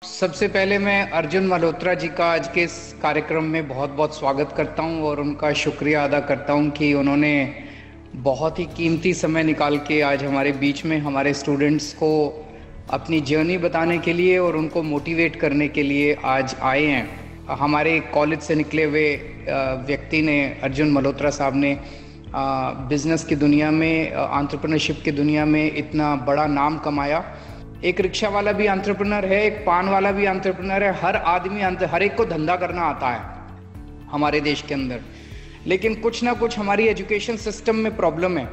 सबसे पहले मैं अर्जुन मल्होत्रा जी का आज के इस कार्यक्रम में बहुत बहुत स्वागत करता हूं और उनका शुक्रिया अदा करता हूं कि उन्होंने बहुत ही कीमती समय निकाल के आज हमारे बीच में हमारे स्टूडेंट्स को अपनी जर्नी बताने के लिए और उनको मोटिवेट करने के लिए आज आए हैं। हमारे कॉलेज से निकले हुए व्यक्ति ने, अर्जुन मल्होत्रा साहब ने बिज़नेस की दुनिया में, एंटरप्रेन्योरशिप की दुनिया में इतना बड़ा नाम कमाया। एक रिक्शा वाला भी एंटरप्रेन्योर है, एक पान वाला भी एंटरप्रेन्योर है। हर आदमी, हर एक को धंधा करना आता है हमारे देश के अंदर। लेकिन कुछ ना कुछ हमारी एजुकेशन सिस्टम में प्रॉब्लम है,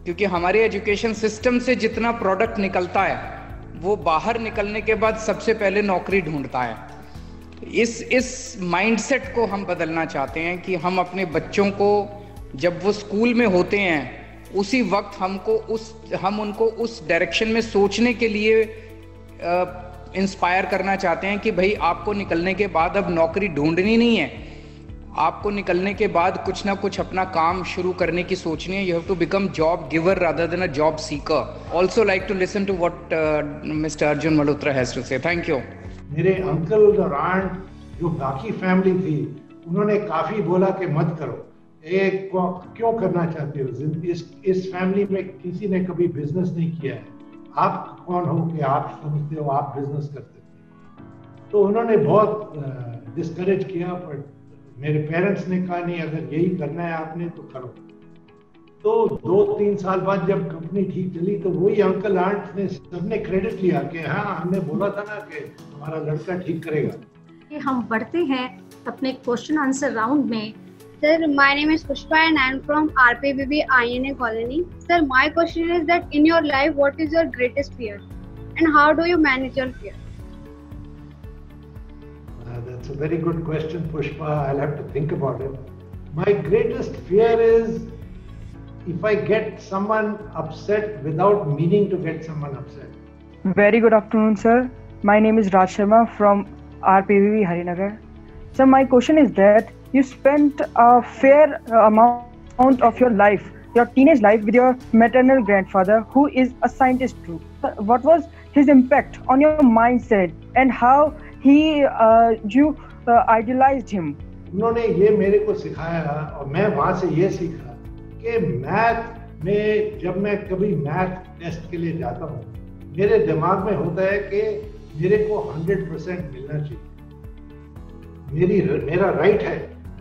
क्योंकि हमारे एजुकेशन सिस्टम से जितना प्रोडक्ट निकलता है वो बाहर निकलने के बाद सबसे पहले नौकरी ढूंढता है। इस माइंडसेट को हम बदलना चाहते हैं कि हम अपने बच्चों को जब वो स्कूल में होते हैं उसी वक्त हम उनको उस डायरेक्शन में सोचने के लिए इंस्पायर करना चाहते हैं कि भाई आपको निकलने के बाद अब नौकरी ढूंढनी नहीं है, आपको निकलने के बाद कुछ ना कुछ अपना काम शुरू करने की सोचनी है। You have to become job giver rather than a job seeker. Also like to listen to what mister Arjun Malhotra has to say. Thank you. मेरे अंकल और आंट जो बाकी फैमिली थी, उन्होंने काफी बोला कि मत करो, क्यों करना चाहते हो? इस फैमिली में किसी ने कभी बिजनेस नहीं किया है, आप कौन हो कि आप समझते हो आप बिजनेस कर सकते हो? तो उन्होंने बहुत डिस्करेज किया, पर मेरे पेरेंट्स ने कहा नहीं, अगर यही करना है आपने तो करो। तो 2-3 साल बाद जब कंपनी ठीक चली तो वही अंकल आंट ने सबने क्रेडिट लिया कि हाँ, हमने बोला था ना कि हमारा लड़का ठीक करेगा। हम बढ़ते हैं अपने क्वेश्चन आंसर राउंड में। Sir, my name is Pushpa and I am from RPBB INA Colony. Sir, my question is that in your life, what is your greatest fear and how do you manage your fear? That's a very good question, Pushpa. I'll have to think about it. My greatest fear is if I get someone upset without meaning to get someone upset. Very good afternoon, sir. My name is Raj Sharma from RPBB Harinagar. Sir, my question is that you spent a fair amount of your life, your teenage life, with your maternal grandfather, who is a scientist too. What was his impact on your mindset and how you idealized him? उन्होंने ये मेरे को सिखाया और मैं वहाँ से ये सीखा कि मैथ में, जब मैं कभी मैथ टेस्ट के लिए जाता हूँ, मेरे दिमाग में होता है कि मेरे को 100% मिलना चाहिए। मेरा राइट है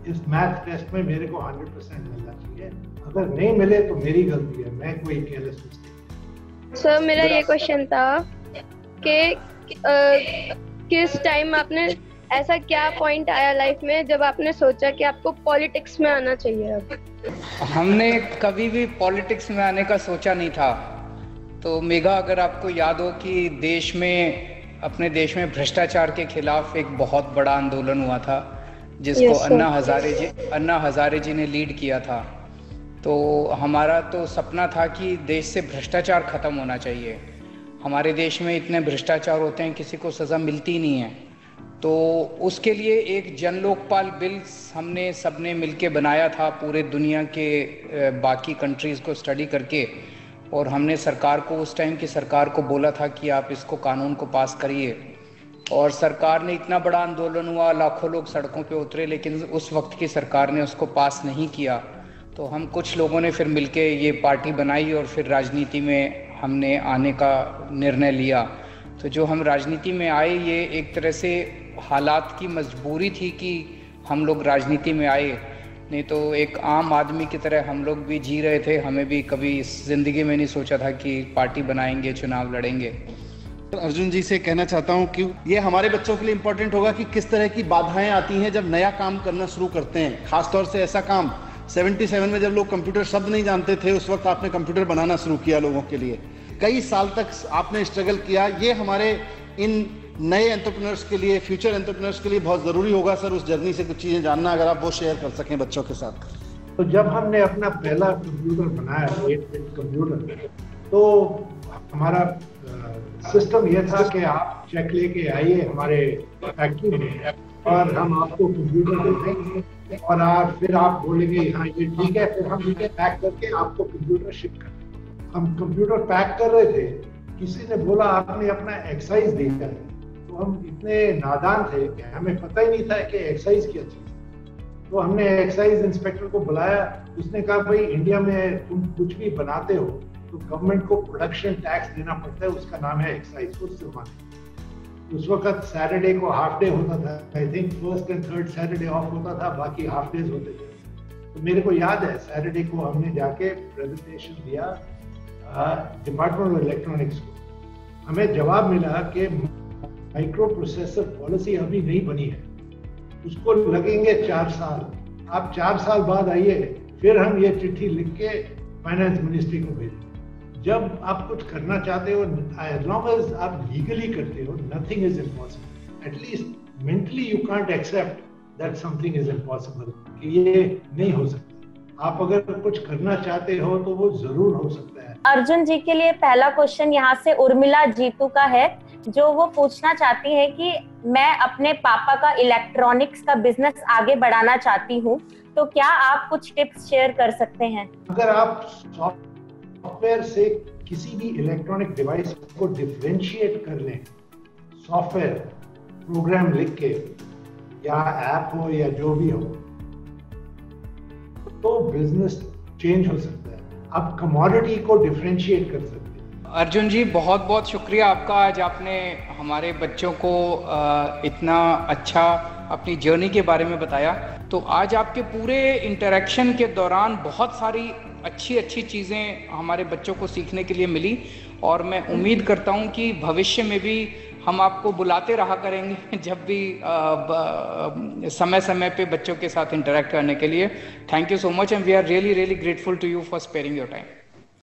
इस मैथ टेस्ट में, मेरे को 100% मिलना चाहिए। अगर नहीं मिले तो मेरी गलती है, मैं कोई केयरलेस मिस्टेक। सर, मेरा ये क्वेश्चन था कि किस टाइम आपने, ऐसा क्या पॉइंट आया लाइफ में जब आपने सोचा कि आपको पॉलिटिक्स में आना चाहिए? अब हमने कभी भी पॉलिटिक्स में आने का सोचा नहीं था। तो मेघा, अगर आपको याद हो कि अपने देश में भ्रष्टाचार के खिलाफ एक बहुत बड़ा आंदोलन हुआ था, जिसको अन्ना हजारे जी ने लीड किया था। तो हमारा तो सपना था कि देश से भ्रष्टाचार खत्म होना चाहिए। हमारे देश में इतने भ्रष्टाचार होते हैं, किसी को सज़ा मिलती नहीं है। तो उसके लिए एक जन लोकपाल बिल हमने सबने मिलके बनाया था, पूरे दुनिया के बाकी कंट्रीज़ को स्टडी करके। और हमने सरकार को, उस टाइम की सरकार को बोला था कि आप इसको कानून को पास करिए। और सरकार ने, इतना बड़ा आंदोलन हुआ, लाखों लोग सड़कों पे उतरे, लेकिन उस वक्त की सरकार ने उसको पास नहीं किया। तो हम कुछ लोगों ने फिर मिलके ये पार्टी बनाई और फिर राजनीति में हमने आने का निर्णय लिया। तो जो हम राजनीति में आए, ये एक तरह से हालात की मजबूरी थी कि हम लोग राजनीति में आए, नहीं तो एक आम आदमी की तरह हम लोग भी जी रहे थे। हमें भी कभी इस ज़िंदगी में नहीं सोचा था कि पार्टी बनाएंगे, चुनाव लड़ेंगे। अर्जुन जी से कहना चाहता हूं कि ये हमारे बच्चों के लिए इम्पोर्टेंट होगा कि किस तरह की बाधाएं आती हैं जब नया काम करना शुरू करते हैं। खासतौर से ऐसा काम 77 में जब लोग कंप्यूटर शब्द नहीं जानते थे, उस वक्त आपने कंप्यूटर बनाना शुरू किया लोगों के लिए। कई साल तक आपने स्ट्रगल किया। ये हमारे इन नए एंटरप्रेन्योर्स के लिए, फ्यूचर एंटरप्रेन्योर्स के लिए बहुत ज़रूरी होगा सर, उस जर्नी से कुछ चीज़ें जानना, अगर आप वो शेयर कर सकें बच्चों के साथ। तो जब हमने अपना पहला कंप्यूटर बनाया, 8-bit कंप्यूटर, तो हमारा सिस्टम ये था कि आप चेक लेके आइए हमारे फैक्ट्री में और हम आपको कंप्यूटर देंगे और फिर आप बोलेंगे हाँ ये ठीक है, फिर हम इसे पैक करके आपको कंप्यूटर शिप कर। हम कंप्यूटर पैक कर रहे थे, किसी ने बोला आपने अपना एक्साइज दिया है, तो हम इतने नादान थे कि हमें पता ही नहीं था कि एक्साइज क्या चीज़ है। तो हमने एक्साइज इंस्पेक्टर को बुलाया, उसने कहा भाई इंडिया में तुम कुछ भी बनाते हो तो गवर्नमेंट को प्रोडक्शन टैक्स देना पड़ता है, उसका नाम है एक्साइज, वो जुर्माना। उस वक्त सैटरडे को हाफ डे होता था, I think first and third Saturday of होता था, बाकी हाफ डेज होते थे। तो मेरे को याद है सैटरडे को हमने जाके प्रेजेंटेशन दिया डिपार्टमेंट ऑफ इलेक्ट्रॉनिक्स को। हमें जवाब मिला कि माइक्रो प्रोसेसर पॉलिसी अभी नहीं बनी है, उसको लगेंगे 4 साल। आप 4 साल बाद आइए, फिर हम ये चिट्ठी लिख के फाइनेंस मिनिस्ट्री को भेजें। जब आप कुछ करना चाहते हो, एज लॉन्ग एज आप लीगली करते हो, nothing is impossible. At least mentally you can't accept that something is impossible, कि ये नहीं हो सकता। आप अगर कुछ करना चाहते हो तो वो जरूर हो सकता है। अर्जुन जी के लिए पहला क्वेश्चन यहाँ से उर्मिला जीतू का है, जो वो पूछना चाहती है कि मैं अपने पापा का इलेक्ट्रॉनिक्स का बिजनेस आगे बढ़ाना चाहती हूँ, तो क्या आप कुछ टिप्स शेयर कर सकते हैं? अगर आप सॉफ्टवेयर से किसी भी इलेक्ट्रॉनिक डिवाइस को डिफरेंशिएट कर लें, सॉफ्टवेयर प्रोग्राम लिख के या ऐप हो या जो भी हो, तो बिजनेस चेंज हो सकता है। आप कमोडिटी को डिफरेंशिएट कर सकते हैं। अर्जुन जी, बहुत बहुत शुक्रिया आपका। आज आपने हमारे बच्चों को इतना अच्छा अपनी जर्नी के बारे में बताया। तो आज आपके पूरे इंटरेक्शन के दौरान बहुत सारी अच्छी अच्छी चीज़ें हमारे बच्चों को सीखने के लिए मिली, और मैं उम्मीद करता हूं कि भविष्य में भी हम आपको बुलाते रहा करेंगे जब भी समय समय पे बच्चों के साथ इंटरेक्ट करने के लिए। Thank you so much and we are really really grateful to you for sparing your time.